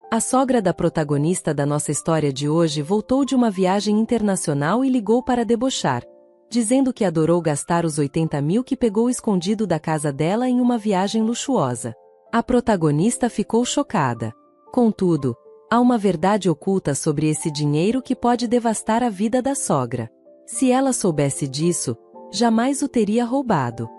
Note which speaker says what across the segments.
Speaker 1: A sogra da protagonista da nossa história de hoje voltou de uma viagem internacional e ligou para debochar, dizendo que adorou gastar os 80 mil que pegou escondido da casa dela em uma viagem luxuosa. A protagonista ficou chocada. Contudo, há uma verdade oculta sobre esse dinheiro que pode devastar a vida da sogra. Se ela soubesse disso, jamais o teria roubado.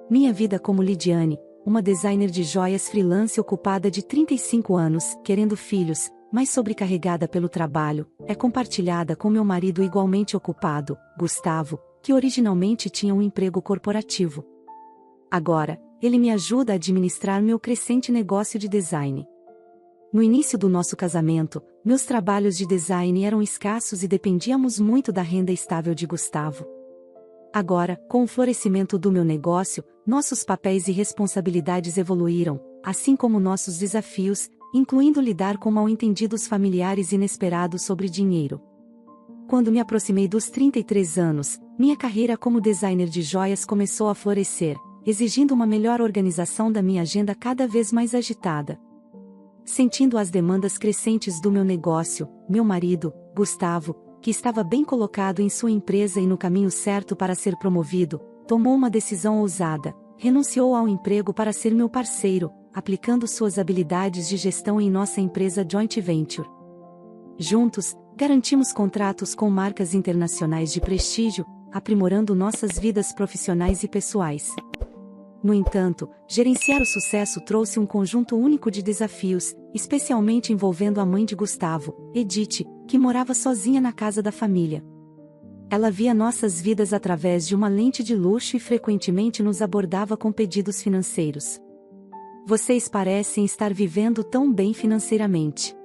Speaker 2: Minha vida como Lidiane, uma designer de joias freelance ocupada de 35 anos, querendo filhos, mas sobrecarregada pelo trabalho, é compartilhada com meu marido igualmente ocupado, Gustavo, que originalmente tinha um emprego corporativo. Agora, ele me ajuda a administrar meu crescente negócio de design. No início do nosso casamento, meus trabalhos de design eram escassos e dependíamos muito da renda estável de Gustavo. Agora, com o florescimento do meu negócio, nossos papéis e responsabilidades evoluíram, assim como nossos desafios, incluindo lidar com mal-entendidos familiares inesperados sobre dinheiro. Quando me aproximei dos 33 anos, minha carreira como designer de joias começou a florescer, exigindo uma melhor organização da minha agenda cada vez mais agitada. Sentindo as demandas crescentes do meu negócio, meu marido, Gustavo, que estava bem colocado em sua empresa e no caminho certo para ser promovido, tomou uma decisão ousada, renunciou ao emprego para ser meu parceiro, aplicando suas habilidades de gestão em nossa empresa Joint Venture. Juntos, garantimos contratos com marcas internacionais de prestígio, aprimorando nossas vidas profissionais e pessoais. No entanto, gerenciar o sucesso trouxe um conjunto único de desafios, especialmente envolvendo a mãe de Gustavo, Edith, que morava sozinha na casa da família. Ela via nossas vidas através de uma lente de luxo e frequentemente nos abordava com pedidos financeiros. Vocês parecem estar vivendo tão bem financeiramente.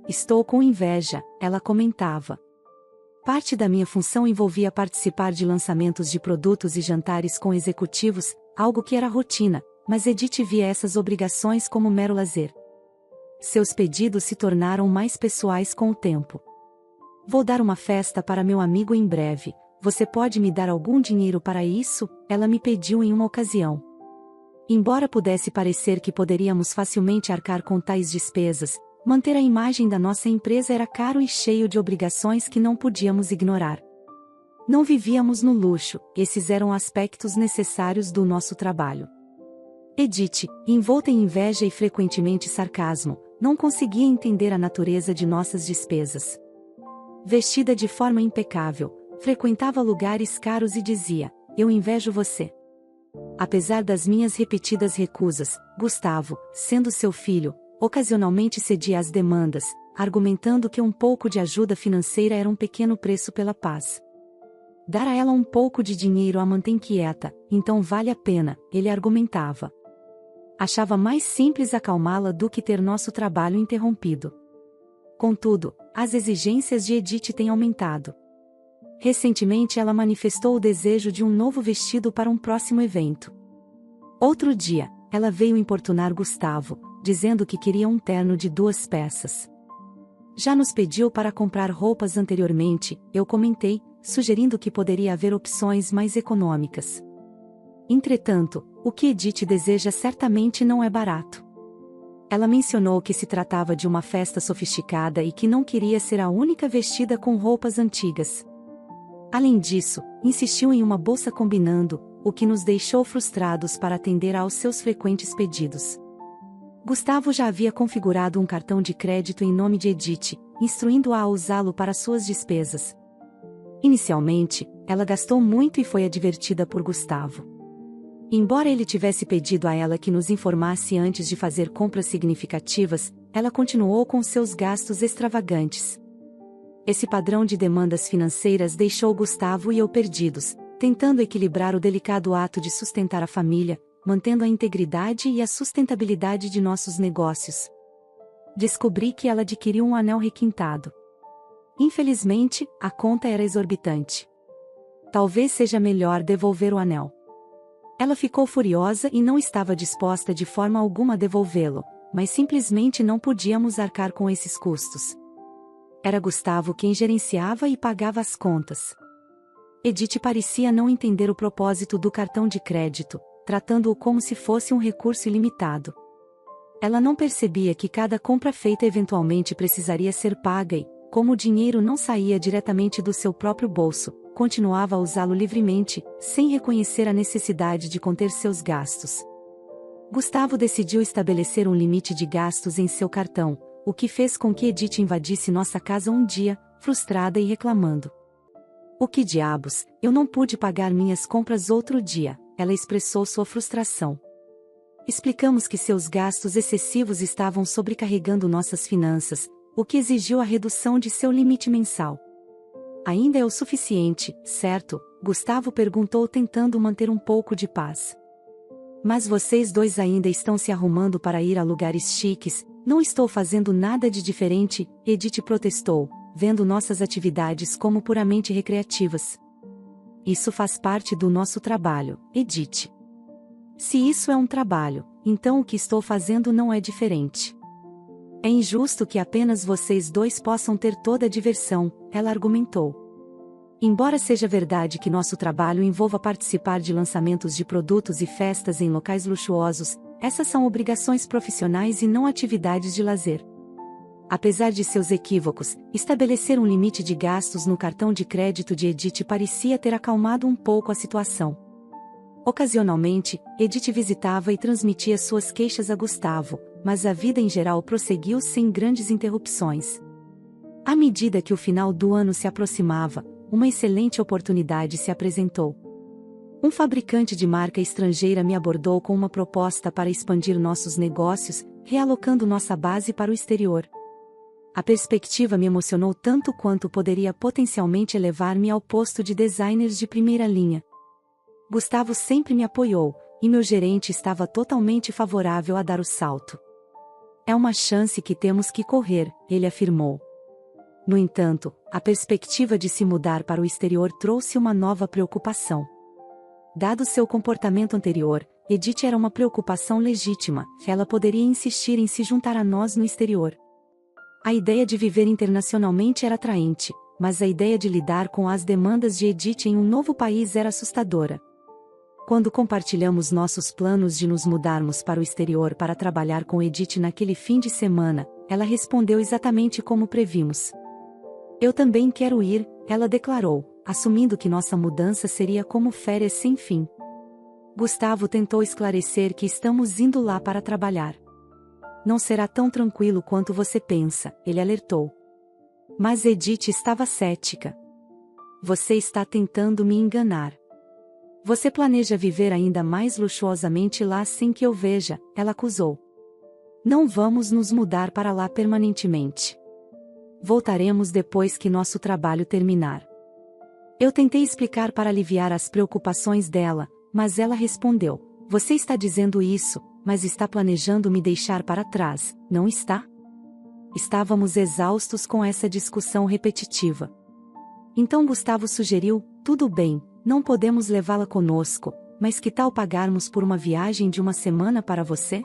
Speaker 2: Estou com inveja, ela comentava. Parte da minha função envolvia participar de lançamentos de produtos e jantares com executivos, algo que era rotina, mas Edith via essas obrigações como mero lazer. Seus pedidos se tornaram mais pessoais com o tempo. Vou dar uma festa para meu amigo em breve, você pode me dar algum dinheiro para isso? Ela me pediu em uma ocasião. Embora pudesse parecer que poderíamos facilmente arcar com tais despesas, manter a imagem da nossa empresa era caro e cheio de obrigações que não podíamos ignorar. Não vivíamos no luxo, esses eram aspectos necessários do nosso trabalho. Edith, envolta em inveja e frequentemente sarcasmo, não conseguia entender a natureza de nossas despesas. Vestida de forma impecável, frequentava lugares caros e dizia: "Eu invejo você." Apesar das minhas repetidas recusas, Gustavo, sendo seu filho, ocasionalmente cedia às demandas, argumentando que um pouco de ajuda financeira era um pequeno preço pela paz. Dar a ela um pouco de dinheiro a mantém quieta, então vale a pena, ele argumentava. Achava mais simples acalmá-la do que ter nosso trabalho interrompido. Contudo, as exigências de Edith têm aumentado. Recentemente ela manifestou o desejo de um novo vestido para um próximo evento. Outro dia, ela veio importunar Gustavo, dizendo que queria um terno de 2 peças. Já nos pediu para comprar roupas anteriormente, eu comentei, sugerindo que poderia haver opções mais econômicas. Entretanto, o que Edith deseja certamente não é barato. Ela mencionou que se tratava de uma festa sofisticada e que não queria ser a única vestida com roupas antigas. Além disso, insistiu em uma bolsa combinando, o que nos deixou frustrados para atender aos seus frequentes pedidos. Gustavo já havia configurado um cartão de crédito em nome de Edith, instruindo-a a usá-lo para suas despesas. Inicialmente, ela gastou muito e foi advertida por Gustavo. Embora ele tivesse pedido a ela que nos informasse antes de fazer compras significativas, ela continuou com seus gastos extravagantes. Esse padrão de demandas financeiras deixou Gustavo e eu perdidos, tentando equilibrar o delicado ato de sustentar a família, mantendo a integridade e a sustentabilidade de nossos negócios. Descobri que ela adquiriu um anel requintado. Infelizmente, a conta era exorbitante. Talvez seja melhor devolver o anel. Ela ficou furiosa e não estava disposta de forma alguma a devolvê-lo, mas simplesmente não podíamos arcar com esses custos. Era Gustavo quem gerenciava e pagava as contas. Edith parecia não entender o propósito do cartão de crédito, tratando-o como se fosse um recurso ilimitado. Ela não percebia que cada compra feita eventualmente precisaria ser paga e, como o dinheiro não saía diretamente do seu próprio bolso, continuava a usá-lo livremente, sem reconhecer a necessidade de conter seus gastos. Gustavo decidiu estabelecer um limite de gastos em seu cartão, o que fez com que Edith invadisse nossa casa um dia, frustrada e reclamando. "O que diabos, eu não pude pagar minhas compras outro dia", ela expressou sua frustração. Explicamos que seus gastos excessivos estavam sobrecarregando nossas finanças, o que exigiu a redução de seu limite mensal. "Ainda é o suficiente, certo?", Gustavo perguntou tentando manter um pouco de paz. "Mas vocês dois ainda estão se arrumando para ir a lugares chiques." "Não estou fazendo nada de diferente", Edith protestou, vendo nossas atividades como puramente recreativas. "Isso faz parte do nosso trabalho, Edith. Se isso é um trabalho, então o que estou fazendo não é diferente. É injusto que apenas vocês dois possam ter toda a diversão", ela argumentou. "Embora seja verdade que nosso trabalho envolva participar de lançamentos de produtos e festas em locais luxuosos, essas são obrigações profissionais e não atividades de lazer." Apesar de seus equívocos, estabelecer um limite de gastos no cartão de crédito de Edith parecia ter acalmado um pouco a situação. Ocasionalmente, Edith visitava e transmitia suas queixas a Gustavo, mas a vida em geral prosseguiu sem grandes interrupções. À medida que o final do ano se aproximava, uma excelente oportunidade se apresentou. Um fabricante de marca estrangeira me abordou com uma proposta para expandir nossos negócios, realocando nossa base para o exterior. A perspectiva me emocionou tanto quanto poderia potencialmente elevar-me ao posto de designers de primeira linha. Gustavo sempre me apoiou, e meu gerente estava totalmente favorável a dar o salto. "É uma chance que temos que correr", ele afirmou. No entanto, a perspectiva de se mudar para o exterior trouxe uma nova preocupação. Dado seu comportamento anterior, Edith era uma preocupação legítima, ela poderia insistir em se juntar a nós no exterior. A ideia de viver internacionalmente era atraente, mas a ideia de lidar com as demandas de Edith em um novo país era assustadora. Quando compartilhamos nossos planos de nos mudarmos para o exterior para trabalhar com Edith naquele fim de semana, ela respondeu exatamente como previmos. "Eu também quero ir", ela declarou, assumindo que nossa mudança seria como férias sem fim. Gustavo tentou esclarecer que estamos indo lá para trabalhar. "Não será tão tranquilo quanto você pensa", ele alertou. Mas Edith estava cética. "Você está tentando me enganar. Você planeja viver ainda mais luxuosamente lá sem que eu veja", ela acusou. "Não vamos nos mudar para lá permanentemente. Voltaremos depois que nosso trabalho terminar." Eu tentei explicar para aliviar as preocupações dela, mas ela respondeu: "Você está dizendo isso, mas está planejando me deixar para trás, não está?" Estávamos exaustos com essa discussão repetitiva. Então Gustavo sugeriu: "Tudo bem, não podemos levá-la conosco, mas que tal pagarmos por uma viagem de uma semana para você?"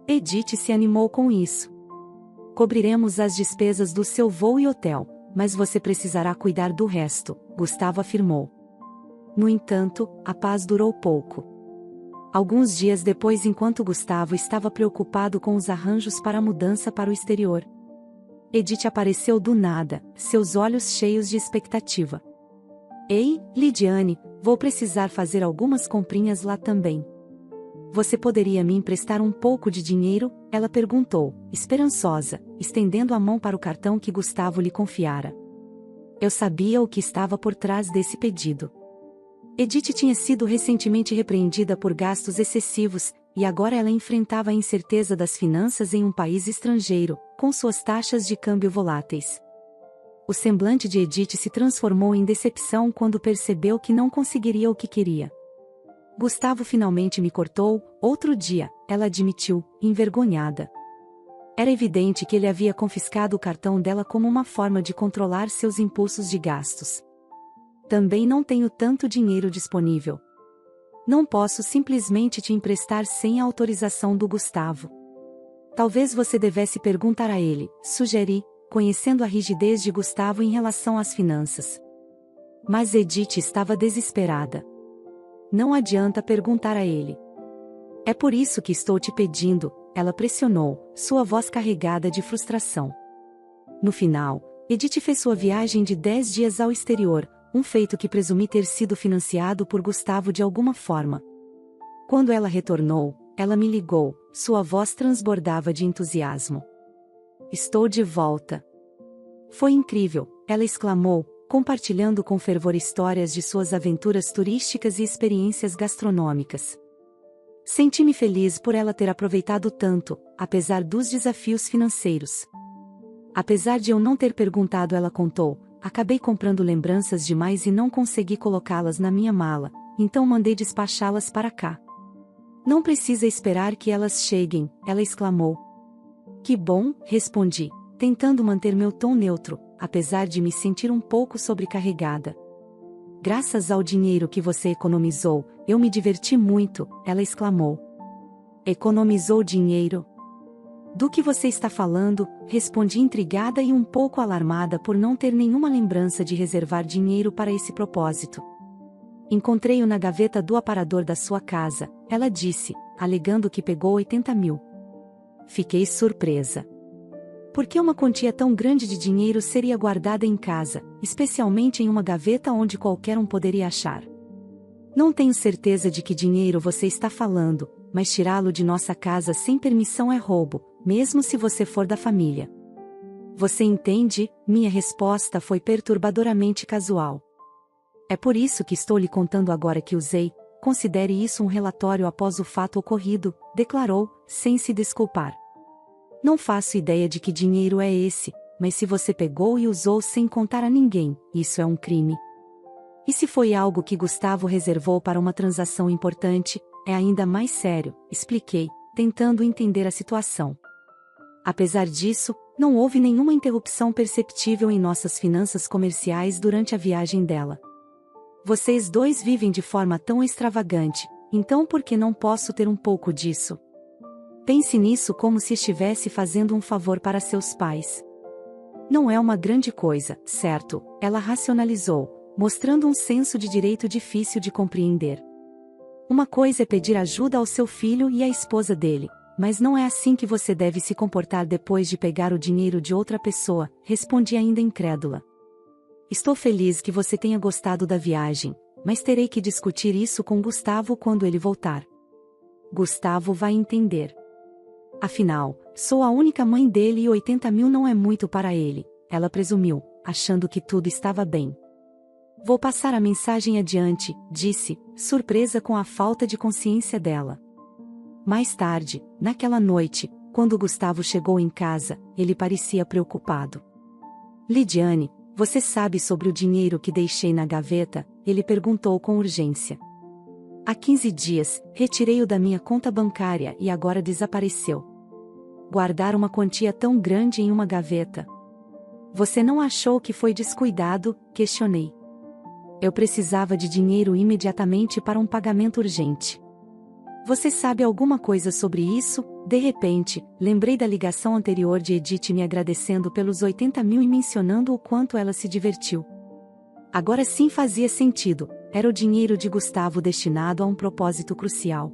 Speaker 2: Edith se animou com isso. "Cobriremos as despesas do seu voo e hotel, mas você precisará cuidar do resto", Gustavo afirmou. No entanto, a paz durou pouco. Alguns dias depois, enquanto Gustavo estava preocupado com os arranjos para a mudança para o exterior, Edith apareceu do nada, seus olhos cheios de expectativa. "Ei, Lidiane, vou precisar fazer algumas comprinhas lá também. Você poderia me emprestar um pouco de dinheiro?", ela perguntou, esperançosa, estendendo a mão para o cartão que Gustavo lhe confiara. Eu sabia o que estava por trás desse pedido. Edith tinha sido recentemente repreendida por gastos excessivos, e agora ela enfrentava a incerteza das finanças em um país estrangeiro, com suas taxas de câmbio voláteis. O semblante de Edith se transformou em decepção quando percebeu que não conseguiria o que queria. "Gustavo finalmente me cortou, outro dia", ela admitiu, envergonhada. Era evidente que ele havia confiscado o cartão dela como uma forma de controlar seus impulsos de gastos. "Também não tenho tanto dinheiro disponível. Não posso simplesmente te emprestar sem a autorização do Gustavo." "Talvez você devesse perguntar a ele", sugeri, conhecendo a rigidez de Gustavo em relação às finanças. Mas Edith estava desesperada. "Não adianta perguntar a ele. É por isso que estou te pedindo", ela pressionou, sua voz carregada de frustração. No final, Edith fez sua viagem de 10 dias ao exterior, um feito que presumi ter sido financiado por Gustavo de alguma forma. Quando ela retornou, ela me ligou, sua voz transbordava de entusiasmo. Estou de volta. Foi incrível, ela exclamou, compartilhando com fervor histórias de suas aventuras turísticas e experiências gastronômicas. Senti-me feliz por ela ter aproveitado tanto, apesar dos desafios financeiros. Apesar de eu não ter perguntado, ela contou, acabei comprando lembranças demais e não consegui colocá-las na minha mala, então mandei despachá-las para cá. Não precisa esperar que elas cheguem, ela exclamou. Que bom, respondi, tentando manter meu tom neutro, apesar de me sentir um pouco sobrecarregada. Graças ao dinheiro que você economizou, eu me diverti muito, ela exclamou. Economizou dinheiro? Do que você está falando? Respondi intrigada e um pouco alarmada por não ter nenhuma lembrança de reservar dinheiro para esse propósito. Encontrei-o na gaveta do aparador da sua casa, ela disse, alegando que pegou 80 mil. Fiquei surpresa. Por que uma quantia tão grande de dinheiro seria guardada em casa, especialmente em uma gaveta onde qualquer um poderia achar? Não tenho certeza de que dinheiro você está falando, mas tirá-lo de nossa casa sem permissão é roubo, mesmo se você for da família. Você entende? Minha resposta foi perturbadoramente casual. É por isso que estou lhe contando agora que usei, considere isso um relatório após o fato ocorrido, declarou, sem se desculpar. Não faço ideia de que dinheiro é esse, mas se você pegou e usou sem contar a ninguém, isso é um crime. E se foi algo que Gustavo reservou para uma transação importante, é ainda mais sério, expliquei, tentando entender a situação. Apesar disso, não houve nenhuma interrupção perceptível em nossas finanças comerciais durante a viagem dela. Vocês dois vivem de forma tão extravagante, então por que não posso ter um pouco disso? Pense nisso como se estivesse fazendo um favor para seus pais. Não é uma grande coisa, certo? Ela racionalizou, mostrando um senso de direito difícil de compreender. Uma coisa é pedir ajuda ao seu filho e à esposa dele, mas não é assim que você deve se comportar depois de pegar o dinheiro de outra pessoa, respondi ainda incrédula. Estou feliz que você tenha gostado da viagem, mas terei que discutir isso com Gustavo quando ele voltar. Gustavo vai entender. Afinal, sou a única mãe dele e 80 mil não é muito para ele, ela presumiu, achando que tudo estava bem. Vou passar a mensagem adiante, disse, surpresa com a falta de consciência dela. Mais tarde, naquela noite, quando Gustavo chegou em casa, ele parecia preocupado. Lidiane, você sabe sobre o dinheiro que deixei na gaveta? Ele perguntou com urgência. Há 15 dias, retirei-o da minha conta bancária e agora desapareceu. Guardar uma quantia tão grande em uma gaveta. Você não achou que foi descuidado? Questionei. Eu precisava de dinheiro imediatamente para um pagamento urgente. Você sabe alguma coisa sobre isso? De repente, lembrei da ligação anterior de Edith me agradecendo pelos 80 mil e mencionando o quanto ela se divertiu. Agora sim fazia sentido, era o dinheiro de Gustavo destinado a um propósito crucial.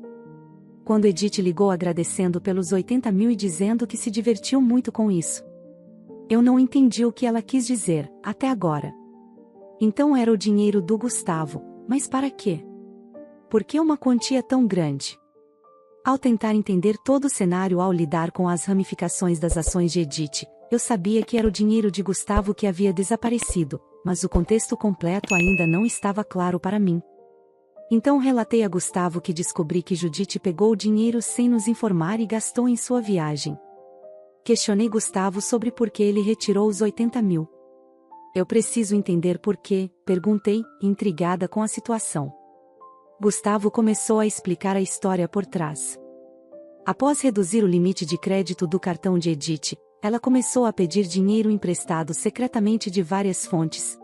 Speaker 2: Quando Edith ligou agradecendo pelos 80 mil e dizendo que se divertiu muito com isso. Eu não entendi o que ela quis dizer, até agora. Então era o dinheiro do Gustavo, mas para quê? Por que uma quantia tão grande? Ao tentar entender todo o cenário ao lidar com as ramificações das ações de Edith, eu sabia que era o dinheiro de Gustavo que havia desaparecido, mas o contexto completo ainda não estava claro para mim. Então relatei a Gustavo que descobri que Judith pegou o dinheiro sem nos informar e gastou em sua viagem. Questionei Gustavo sobre por que ele retirou os 80 mil. Eu preciso entender por quê, perguntei, intrigada com a situação. Gustavo começou a explicar a história por trás. Após reduzir o limite de crédito do cartão de Edith, ela começou a pedir dinheiro emprestado secretamente de várias fontes,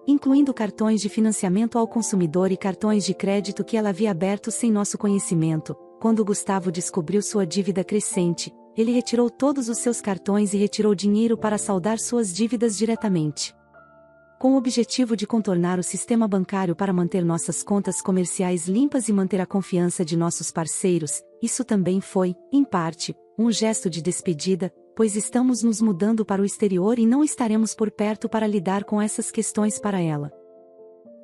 Speaker 2: incluindo cartões de financiamento ao consumidor e cartões de crédito que ela havia aberto sem nosso conhecimento. Quando Gustavo descobriu sua dívida crescente, ele retirou todos os seus cartões e retirou dinheiro para saldar suas dívidas diretamente. com o objetivo de contornar o sistema bancário para manter nossas contas comerciais limpas e manter a confiança de nossos parceiros. Isso também foi, em parte, um gesto de despedida, pois estamos nos mudando para o exterior e não estaremos por perto para lidar com essas questões para ela.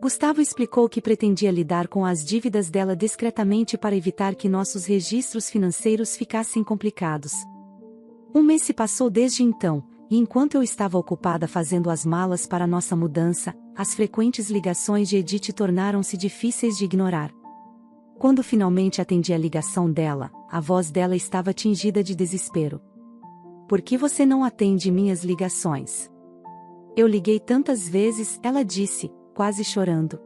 Speaker 2: Gustavo explicou que pretendia lidar com as dívidas dela discretamente para evitar que nossos registros financeiros ficassem complicados. Um mês se passou desde então, e enquanto eu estava ocupada fazendo as malas para nossa mudança, as frequentes ligações de Edith tornaram-se difíceis de ignorar. Quando finalmente atendi a ligação dela, a voz dela estava tingida de desespero. "Por que você não atende minhas ligações?" "Eu liguei tantas vezes", ela disse, quase chorando.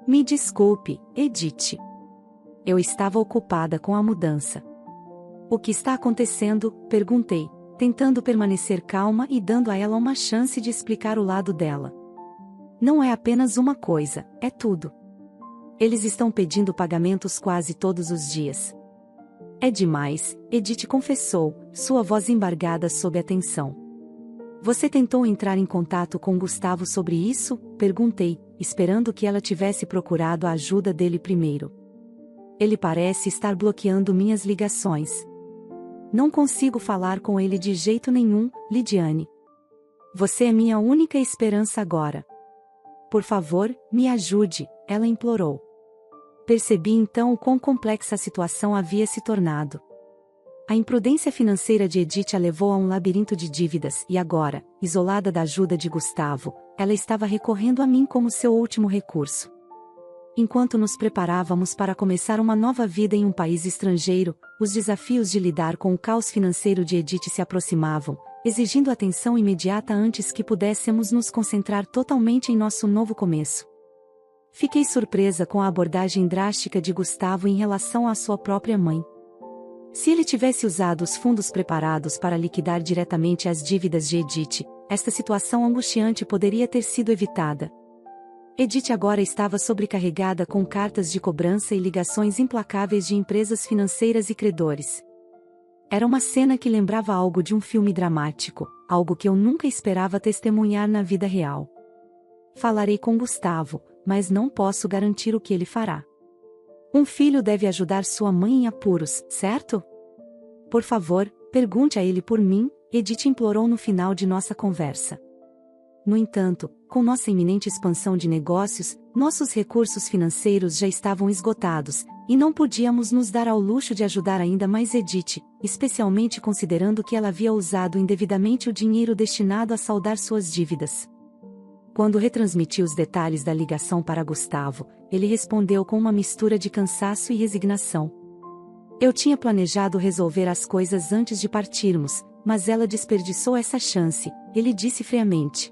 Speaker 2: "Me desculpe, Edith. Eu estava ocupada com a mudança." "O que está acontecendo?", perguntei, tentando permanecer calma e dando a ela uma chance de explicar o lado dela. "Não é apenas uma coisa, é tudo. Eles estão pedindo pagamentos quase todos os dias." "É demais", Edith confessou, sua voz embargada sob a tensão. "Você tentou entrar em contato com Gustavo sobre isso?", perguntei, esperando que ela tivesse procurado a ajuda dele primeiro. "Ele parece estar bloqueando minhas ligações. Não consigo falar com ele de jeito nenhum, Lidiane. Você é minha única esperança agora. Por favor, me ajude", ela implorou. Percebi então o quão complexa a situação havia se tornado. A imprudência financeira de Edith a levou a um labirinto de dívidas e agora, isolada da ajuda de Gustavo, ela estava recorrendo a mim como seu último recurso. Enquanto nos preparávamos para começar uma nova vida em um país estrangeiro, os desafios de lidar com o caos financeiro de Edith se aproximavam, exigindo atenção imediata antes que pudéssemos nos concentrar totalmente em nosso novo começo. Fiquei surpresa com a abordagem drástica de Gustavo em relação à sua própria mãe. Se ele tivesse usado os fundos preparados para liquidar diretamente as dívidas de Edith, esta situação angustiante poderia ter sido evitada. Edith agora estava sobrecarregada com cartas de cobrança e ligações implacáveis de empresas financeiras e credores. Era uma cena que lembrava algo de um filme dramático, algo que eu nunca esperava testemunhar na vida real. Falarei com Gustavo, mas não posso garantir o que ele fará. Um filho deve ajudar sua mãe em apuros, certo? Por favor, pergunte a ele por mim, Edith implorou no final de nossa conversa. No entanto, com nossa iminente expansão de negócios, nossos recursos financeiros já estavam esgotados, e não podíamos nos dar ao luxo de ajudar ainda mais Edith, especialmente considerando que ela havia usado indevidamente o dinheiro destinado a saldar suas dívidas. Quando retransmiti os detalhes da ligação para Gustavo, ele respondeu com uma mistura de cansaço e resignação. Eu tinha planejado resolver as coisas antes de partirmos, mas ela desperdiçou essa chance, ele disse friamente.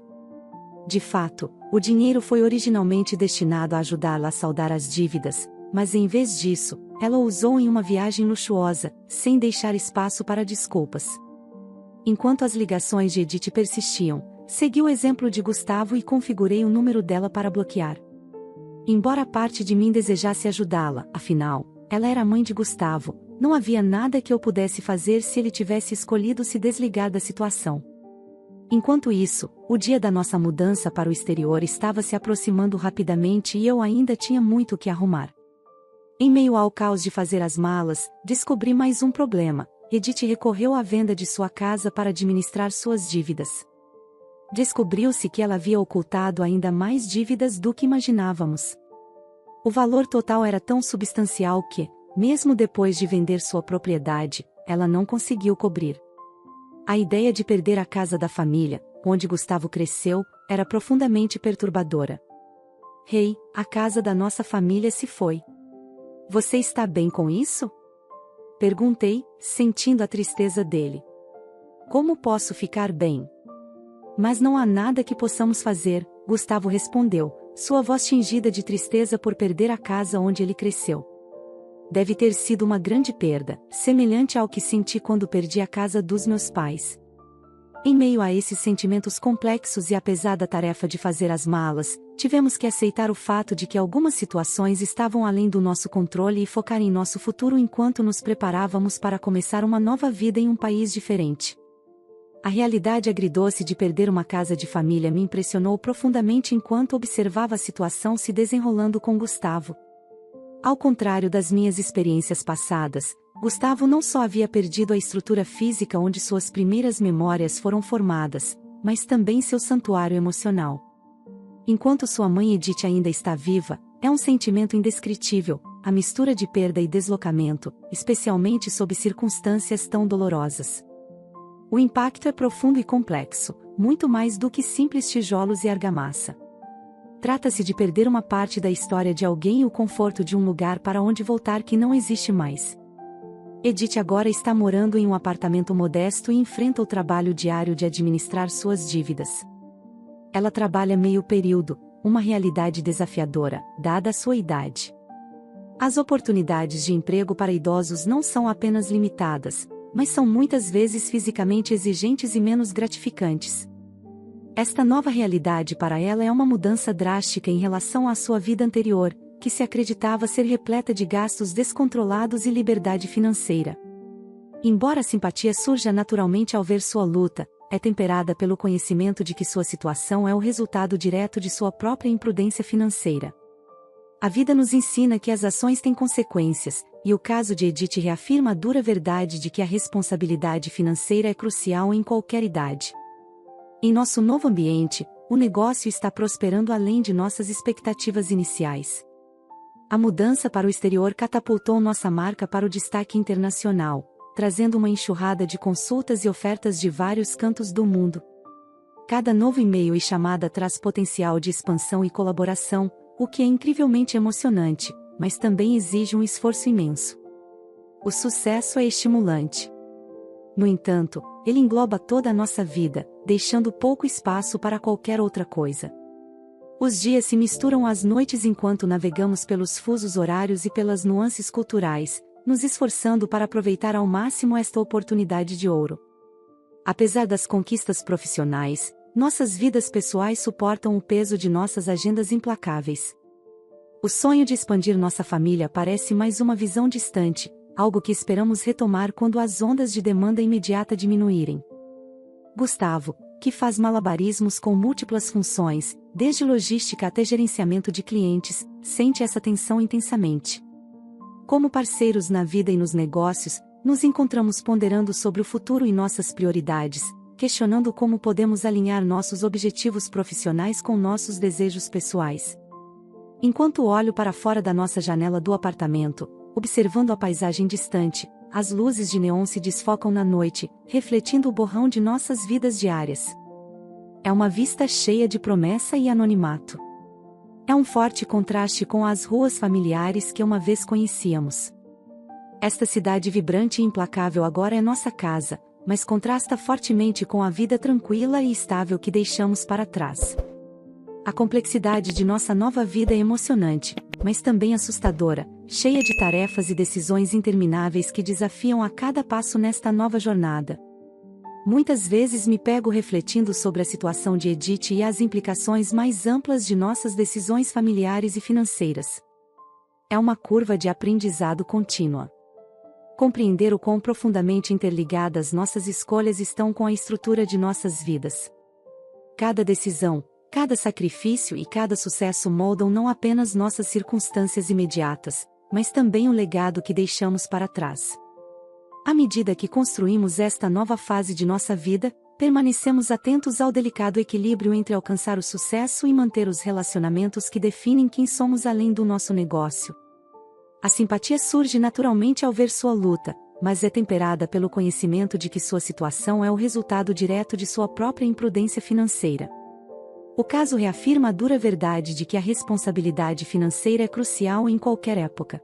Speaker 2: De fato, o dinheiro foi originalmente destinado a ajudá-la a saldar as dívidas, mas em vez disso, ela o usou em uma viagem luxuosa, sem deixar espaço para desculpas. Enquanto as ligações de Edith persistiam, segui o exemplo de Gustavo e configurei o número dela para bloquear. Embora parte de mim desejasse ajudá-la, afinal, ela era a mãe de Gustavo, não havia nada que eu pudesse fazer se ele tivesse escolhido se desligar da situação. Enquanto isso, o dia da nossa mudança para o exterior estava se aproximando rapidamente e eu ainda tinha muito o que arrumar. Em meio ao caos de fazer as malas, descobri mais um problema. Edith recorreu à venda de sua casa para administrar suas dívidas. Descobriu-se que ela havia ocultado ainda mais dívidas do que imaginávamos. O valor total era tão substancial que, mesmo depois de vender sua propriedade, ela não conseguiu cobrir. A ideia de perder a casa da família, onde Gustavo cresceu, era profundamente perturbadora. "Hey, a casa da nossa família se foi. Você está bem com isso?" Perguntei, sentindo a tristeza dele. "Como posso ficar bem?" "Mas não há nada que possamos fazer", Gustavo respondeu, sua voz tingida de tristeza por perder a casa onde ele cresceu. "Deve ter sido uma grande perda, semelhante ao que senti quando perdi a casa dos meus pais." Em meio a esses sentimentos complexos e a pesada tarefa de fazer as malas, tivemos que aceitar o fato de que algumas situações estavam além do nosso controle e focar em nosso futuro enquanto nos preparávamos para começar uma nova vida em um país diferente. A realidade agridoce de perder uma casa de família me impressionou profundamente enquanto observava a situação se desenrolando com Gustavo. Ao contrário das minhas experiências passadas, Gustavo não só havia perdido a estrutura física onde suas primeiras memórias foram formadas, mas também seu santuário emocional. Enquanto sua mãe Edith ainda está viva, é um sentimento indescritível, a mistura de perda e deslocamento, especialmente sob circunstâncias tão dolorosas. O impacto é profundo e complexo, muito mais do que simples tijolos e argamassa. Trata-se de perder uma parte da história de alguém e o conforto de um lugar para onde voltar que não existe mais. Edith agora está morando em um apartamento modesto e enfrenta o trabalho diário de administrar suas dívidas. Ela trabalha meio período, uma realidade desafiadora, dada a sua idade. As oportunidades de emprego para idosos não são apenas limitadas, mas são muitas vezes fisicamente exigentes e menos gratificantes. Esta nova realidade para ela é uma mudança drástica em relação à sua vida anterior, que se acreditava ser repleta de gastos descontrolados e liberdade financeira. Embora a simpatia surja naturalmente ao ver sua luta, é temperada pelo conhecimento de que sua situação é o resultado direto de sua própria imprudência financeira. A vida nos ensina que as ações têm consequências, e o caso de Edith reafirma a dura verdade de que a responsabilidade financeira é crucial em qualquer idade. Em nosso novo ambiente, o negócio está prosperando além de nossas expectativas iniciais. A mudança para o exterior catapultou nossa marca para o destaque internacional, trazendo uma enxurrada de consultas e ofertas de vários cantos do mundo. Cada novo e-mail e chamada traz potencial de expansão e colaboração, o que é incrivelmente emocionante, mas também exige um esforço imenso. O sucesso é estimulante. No entanto, ele engloba toda a nossa vida, deixando pouco espaço para qualquer outra coisa. Os dias se misturam às noites enquanto navegamos pelos fusos horários e pelas nuances culturais, nos esforçando para aproveitar ao máximo esta oportunidade de ouro. Apesar das conquistas profissionais, nossas vidas pessoais suportam o peso de nossas agendas implacáveis. O sonho de expandir nossa família parece mais uma visão distante, algo que esperamos retomar quando as ondas de demanda imediata diminuírem. Gustavo, que faz malabarismos com múltiplas funções, desde logística até gerenciamento de clientes, sente essa tensão intensamente. Como parceiros na vida e nos negócios, nos encontramos ponderando sobre o futuro e nossas prioridades, questionando como podemos alinhar nossos objetivos profissionais com nossos desejos pessoais. Enquanto olho para fora da nossa janela do apartamento, observando a paisagem distante, as luzes de neon se desfocam na noite, refletindo o borrão de nossas vidas diárias. É uma vista cheia de promessa e anonimato. É um forte contraste com as ruas familiares que uma vez conhecíamos. Esta cidade vibrante e implacável agora é nossa casa, mas contrasta fortemente com a vida tranquila e estável que deixamos para trás. A complexidade de nossa nova vida é emocionante, mas também assustadora, cheia de tarefas e decisões intermináveis que desafiam a cada passo nesta nova jornada. Muitas vezes me pego refletindo sobre a situação de Edith e as implicações mais amplas de nossas decisões familiares e financeiras. É uma curva de aprendizado contínua. Compreender o quão profundamente interligadas nossas escolhas estão com a estrutura de nossas vidas. Cada decisão, cada sacrifício e cada sucesso moldam não apenas nossas circunstâncias imediatas, mas também o legado que deixamos para trás. À medida que construímos esta nova fase de nossa vida, permanecemos atentos ao delicado equilíbrio entre alcançar o sucesso e manter os relacionamentos que definem quem somos além do nosso negócio. A simpatia surge naturalmente ao ver sua luta, mas é temperada pelo conhecimento de que sua situação é o resultado direto de sua própria imprudência financeira. O caso reafirma a dura verdade de que a responsabilidade financeira é crucial em qualquer época.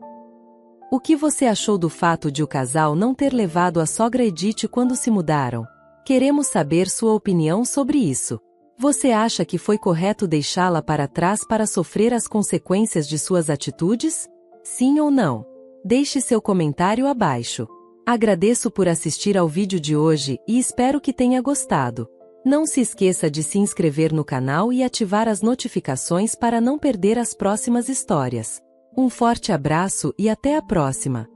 Speaker 1: O que você achou do fato de o casal não ter levado a sogra Edith quando se mudaram? Queremos saber sua opinião sobre isso. Você acha que foi correto deixá-la para trás para sofrer as consequências de suas atitudes? Sim ou não? Deixe seu comentário abaixo. Agradeço por assistir ao vídeo de hoje e espero que tenha gostado. Não se esqueça de se inscrever no canal e ativar as notificações para não perder as próximas histórias. Um forte abraço e até a próxima!